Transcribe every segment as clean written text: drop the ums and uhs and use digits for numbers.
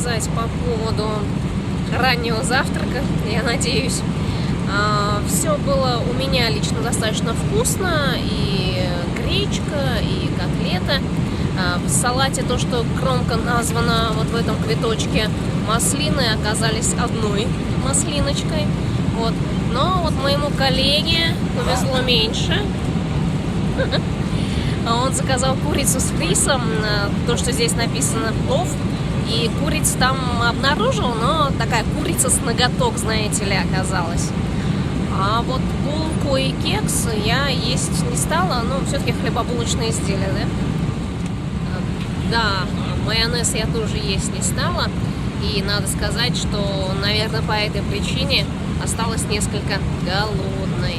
сказать по поводу раннего завтрака, я надеюсь. Все было у меня лично достаточно вкусно, и гречка, и котлета. В салате то, что громко названо вот в этом квиточке маслины, оказались одной маслиночкой. Вот. Но вот моему коллеге повезло меньше. Он заказал курицу с рисом, то, что здесь написано плов. И курицу там обнаружил, но такая курица с ноготок, знаете ли, оказалась. А вот булку и кекс я есть не стала, но все-таки хлебобулочные изделия, да? Да, майонез я тоже есть не стала. И надо сказать, что, наверное, по этой причине осталась несколько голодной.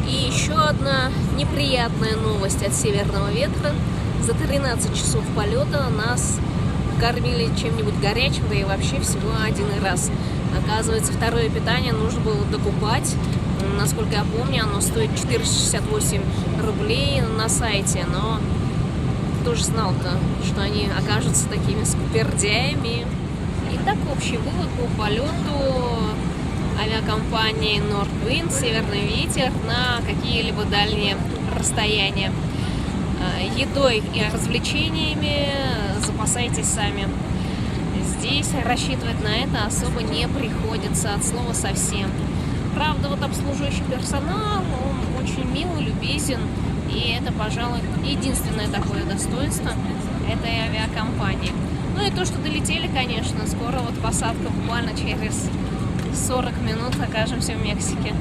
И еще одна неприятная новость от Северного ветра. За 13 часов полета нас кормили чем-нибудь горячим, да и вообще всего один раз. Оказывается, второе питание нужно было докупать. Насколько я помню, оно стоит 468 рублей на сайте, но кто же знал-то, что они окажутся такими скупердяями. Итак, общий вывод по полету авиакомпании Nordwind, Северный ветер, на какие-либо дальние расстояния. Едой и развлечениями запасайтесь сами. Здесь рассчитывать на это особо не приходится, от слова совсем. Правда, вот обслуживающий персонал, он очень милый, любезен, и это, пожалуй, единственное такое достоинство этой авиакомпании. Ну и то, что долетели, конечно, скоро вот посадка, буквально через 40 минут окажемся в Мексике.